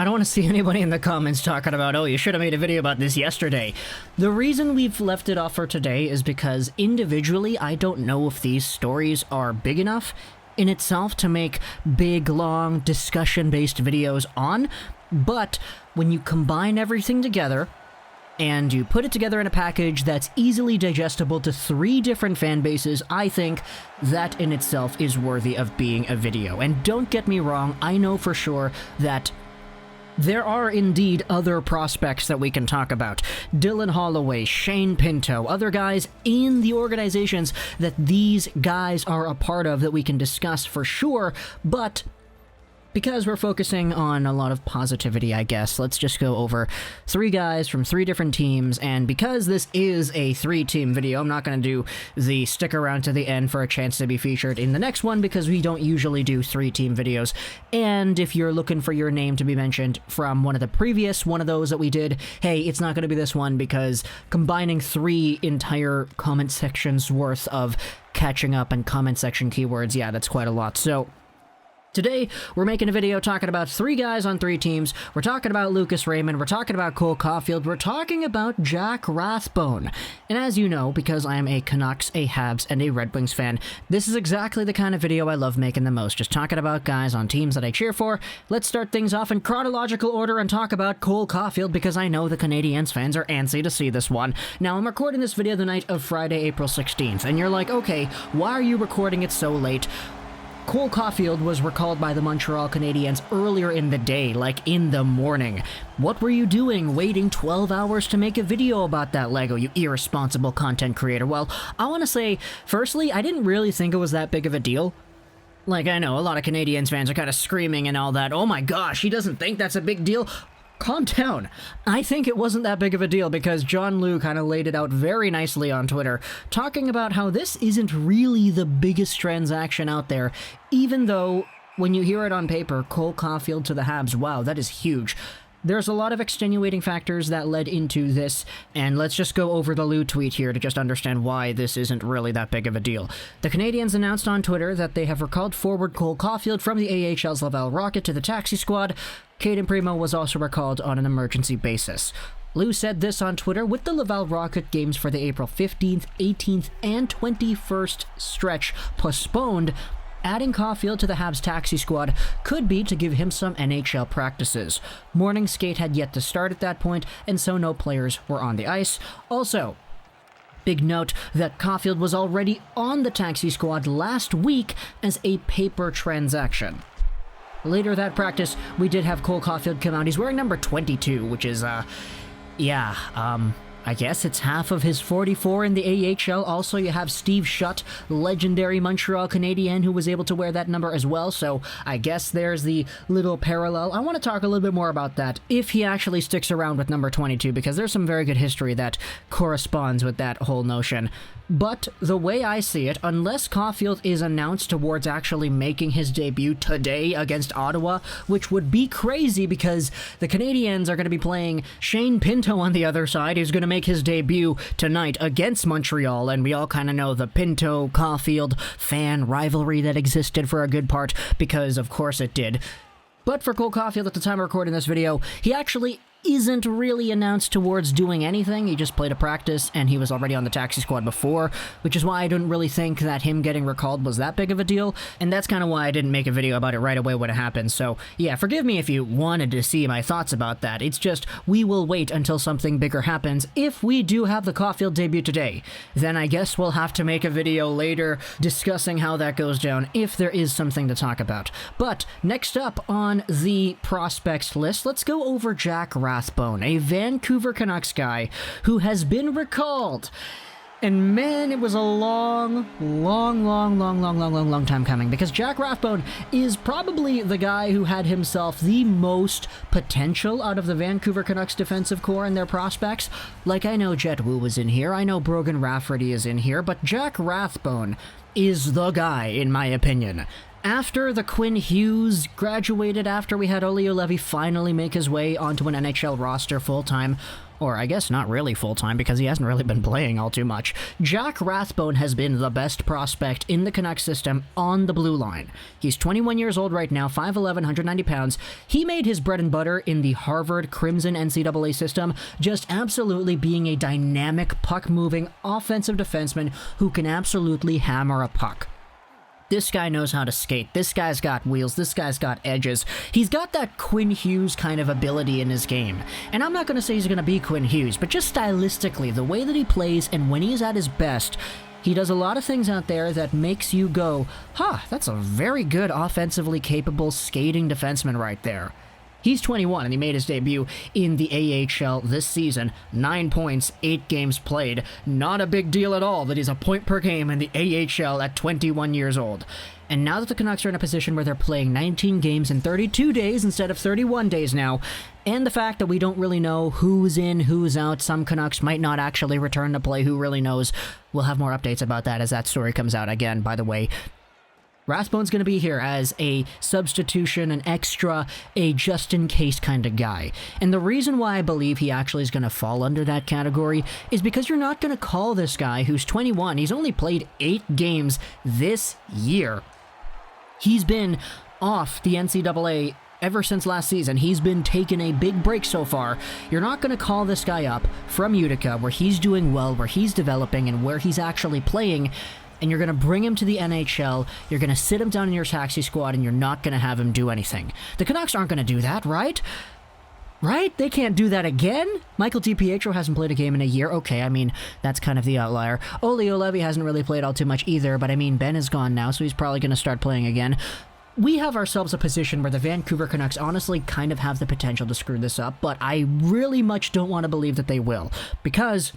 I don't want to see anybody in the comments talking about, oh, you should have made a video about this yesterday. The reason we've left it off for today is because individually, I don't know if these stories are big enough in itself to make big, long, discussion-based videos on, but when you combine everything together, and you put it together in a package that's easily digestible to 3 different fan bases, I think that in itself is worthy of being a video. And don't get me wrong, I know for sure that there are indeed other prospects that we can talk about. Dylan Holloway, Shane Pinto, other guys in the organizations that these guys are a part of that we can discuss for sure, but because we're focusing on a lot of positivity, I guess, let's just go over 3 guys from 3 different teams, and because this is a 3-team video, I'm not going to do the stick around to the end for a chance to be featured in the next one, because we don't usually do 3-team videos, and if you're looking for your name to be mentioned from one of the previous one of those that we did, hey, it's not going to be this one, because combining 3 entire comment sections worth of catching up and comment section keywords, yeah, that's quite a lot. So today, we're making a video talking about 3 guys on 3 teams. We're talking about Lucas Raymond. We're talking about Cole Caufield. We're talking about Jack Rathbone. And as you know, because I am a Canucks, a Habs, and a Red Wings fan, this is exactly the kind of video I love making the most, just talking about guys on teams that I cheer for. Let's start things off in chronological order and talk about Cole Caufield, because I know the Canadiens fans are antsy to see this one. Now, I'm recording this video the night of Friday, April 16th, and you're like, okay, why are you recording it so late? Cole Caufield was recalled by the Montreal Canadiens earlier in the day, like in the morning. What were you doing waiting 12 hours to make a video about that Lego, you irresponsible content creator? Well, I want to say, firstly, I didn't really think it was that big of a deal. Like, I know a lot of Canadiens fans are kind of screaming and all that, oh my gosh, he doesn't think that's a big deal. Calm down. I think it wasn't that big of a deal because John Liu kind of laid it out very nicely on Twitter, talking about how this isn't really the biggest transaction out there, even though when you hear it on paper, Cole Caufield to the Habs, wow, that is huge. There's a lot of extenuating factors that led into this, and let's just go over the Liu tweet here to just understand why this isn't really that big of a deal. The Canadiens announced on Twitter that they have recalled forward Cole Caufield from the AHL's Laval Rocket to the taxi squad. Caden Primo was also recalled on an emergency basis. Liu said this on Twitter: with the Laval Rocket games for the April 15th, 18th, and 21st stretch postponed, adding Caufield to the Habs taxi squad could be to give him some NHL practices. Morning skate had yet to start at that point, and so no players were on the ice. Also, big note that Caufield was already on the taxi squad last week as a paper transaction. Later that practice, we did have Cole Caufield come out. He's wearing number 22, which is, I guess it's half of his 44 in the AHL. Also, you have Steve Shutt, legendary Montreal Canadien, who was able to wear that number as well, so I guess there's the little parallel. I want to talk a little bit more about that, if he actually sticks around with number 22, because there's some very good history that corresponds with that whole notion. But the way I see it, unless Caufield is announced towards actually making his debut today against Ottawa, which would be crazy because the Canadiens are going to be playing Shane Pinto on the other side, who's going to make his debut tonight against Montreal, and we all kind of know the Pinto-Caufield fan rivalry that existed for a good part, because of course it did. But for Cole Caufield, at the time of recording this video, he actually isn't really announced towards doing anything. He just played a practice, and he was already on the taxi squad before, which is why I didn't really think that him getting recalled was that big of a deal, and that's kind of why I didn't make a video about it right away when it happened. So yeah, forgive me if you wanted to see my thoughts about that. It's just, we will wait until something bigger happens. If we do have the Caufield debut today, then I guess we'll have to make a video later discussing how that goes down, if there is something to talk about. But next up on the prospects list, let's go over Jack Rathbone, a Vancouver Canucks guy who has been recalled. And man, it was a long time coming, because Jack Rathbone is probably the guy who had himself the most potential out of the Vancouver Canucks defensive core and their prospects. Like, I know Jet Wu was in here, I know Brogan Rafferty is in here, but Jack Rathbone is the guy, in my opinion. After the Quinn Hughes graduated, after we had Olio Levy finally make his way onto an NHL roster full-time, or I guess not really full-time because he hasn't really been playing all too much, Jack Rathbone has been the best prospect in the Canucks system on the blue line. He's 21 years old right now, 5'11", 190 pounds. He made his bread and butter in the Harvard Crimson NCAA system, just absolutely being a dynamic, puck-moving, offensive defenseman who can absolutely hammer a puck. This guy knows how to skate. This guy's got wheels. This guy's got edges. He's got that Quinn Hughes kind of ability in his game. And I'm not going to say he's going to be Quinn Hughes, but just stylistically, the way that he plays and when he's at his best, he does a lot of things out there that makes you go, that's a very good offensively capable skating defenseman right there. He's 21 and he made his debut in the AHL this season. 9 points, 8 games played. Not a big deal at all that he's a point per game in the AHL at 21 years old. And now that the Canucks are in a position where they're playing 19 games in 32 days instead of 31 days now, and the fact that we don't really know who's in, who's out, some Canucks might not actually return to play, who really knows? We'll have more updates about that as that story comes out again, by the way. Rathbone's going to be here as a substitution, an extra, a just-in-case kind of guy. And the reason why I believe he actually is going to fall under that category is because you're not going to call this guy who's 21. He's only played 8 games this year. He's been off the NCAA ever since last season. He's been taking a big break so far. You're not going to call this guy up from Utica, where he's doing well, where he's developing, and where he's actually playing, and you're going to bring him to the NHL, you're going to sit him down in your taxi squad, and you're not going to have him do anything. The Canucks aren't going to do that, right? Right? They can't do that again? Michael DiPietro hasn't played a game in a year. Okay, I mean, that's kind of the outlier. Ole Olevi hasn't really played all too much either, but I mean, Ben is gone now, so he's probably going to start playing again. We have ourselves a position where the Vancouver Canucks honestly kind of have the potential to screw this up, but I really much don't want to believe that they will, because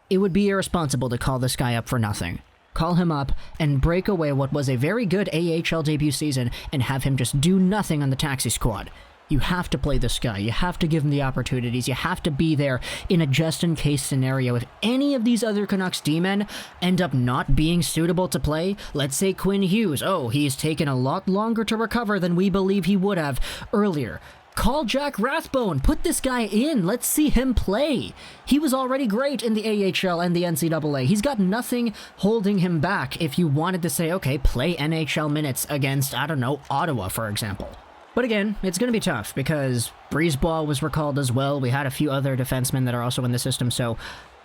it would be irresponsible to call this guy up for nothing. Call him up and break away what was a very good AHL debut season and have him just do nothing on the taxi squad. You have to play this guy. You have to give him the opportunities. You have to be there in a just-in-case scenario. If any of these other Canucks D-men end up not being suitable to play, let's say Quinn Hughes, he's taken a lot longer to recover than we believe he would have earlier. Call Jack Rathbone. Put this guy in. Let's see him play. He was already great in the AHL and the NCAA. He's got nothing holding him back if you wanted to say, okay, play NHL minutes against, I don't know, Ottawa, for example. But again, it's going to be tough because Breezeball was recalled as well. We had a few other defensemen that are also in the system, so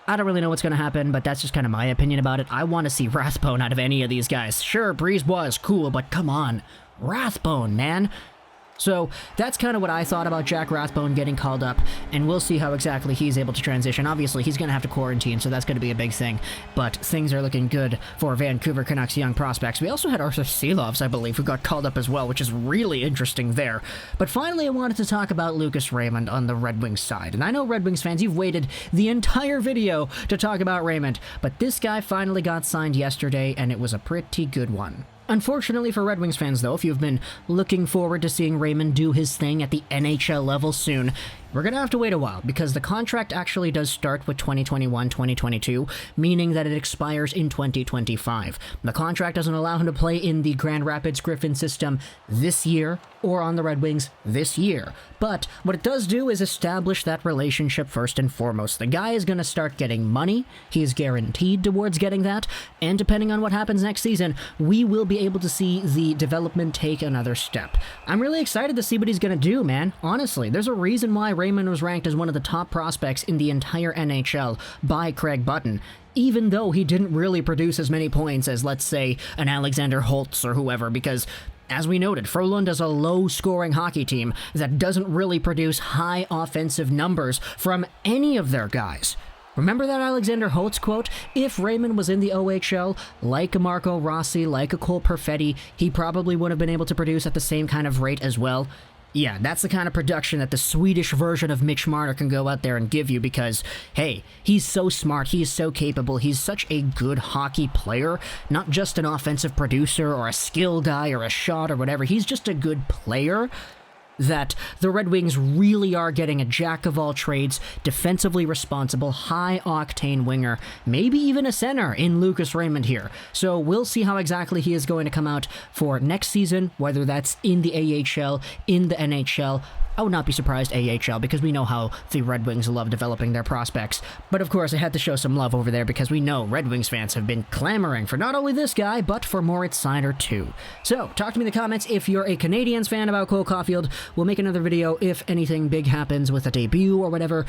I don't really know what's going to happen, but that's just kind of my opinion about it. I want to see Rathbone out of any of these guys. Sure, Breezeball is cool, but come on. Rathbone, man. So that's kind of what I thought about Jack Rathbone getting called up, and we'll see how exactly he's able to transition. Obviously, he's going to have to quarantine, so that's going to be a big thing, but things are looking good for Vancouver Canucks young prospects. We also had Arthur Seelovs, I believe, who got called up as well, which is really interesting there. But finally, I wanted to talk about Lucas Raymond on the Red Wings side. And I know Red Wings fans, you've waited the entire video to talk about Raymond, but this guy finally got signed yesterday, and it was a pretty good one. Unfortunately for Red Wings fans, though, if you've been looking forward to seeing Raymond do his thing at the NHL level soon, we're going to have to wait a while, because the contract actually does start with 2021-2022, meaning that it expires in 2025. The contract doesn't allow him to play in the Grand Rapids Griffin system this year, or on the Red Wings this year. But what it does do is establish that relationship first and foremost. The guy is going to start getting money, he's guaranteed towards getting that, and depending on what happens next season, we will be able to see the development take another step. I'm really excited to see what he's going to do, man. Honestly, there's a reason why Raymond was ranked as one of the top prospects in the entire NHL by Craig Button, even though he didn't really produce as many points as, let's say, an Alexander Holtz or whoever, because as we noted, Frölunda is a low-scoring hockey team that doesn't really produce high offensive numbers from any of their guys. Remember that Alexander Holtz quote? If Raymond was in the OHL, like a Marco Rossi, like a Cole Perfetti, he probably would have been able to produce at the same kind of rate as well. Yeah, that's the kind of production that the Swedish version of Mitch Marner can go out there and give you because, hey, he's so smart, he's so capable, he's such a good hockey player, not just an offensive producer or a skill guy or a shot or whatever, he's just a good player. That the Red Wings really are getting a jack-of-all-trades, defensively responsible, high-octane winger, maybe even a center in Lucas Raymond here. So we'll see how exactly he is going to come out for next season, whether that's in the AHL, in the NHL. I would not be surprised AHL, because we know how the Red Wings love developing their prospects. But of course, I had to show some love over there because we know Red Wings fans have been clamoring for not only this guy, but for Moritz Seider too. So, talk to me in the comments if you're a Canadiens fan about Cole Caufield. We'll make another video if anything big happens with a debut or whatever.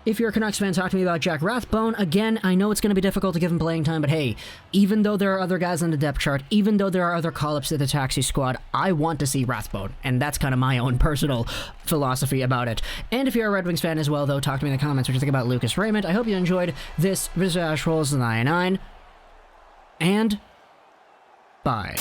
If you're a Canucks fan, talk to me about Jack Rathbone. Again, I know it's going to be difficult to give him playing time, but hey, even though there are other guys on the depth chart, even though there are other call-ups to the taxi squad, I want to see Rathbone, and that's kind of my own personal philosophy about it. And if you're a Red Wings fan as well, though, talk to me in the comments what you think about Lucas Raymond. I hope you enjoyed this Visage Rolls 99, and bye.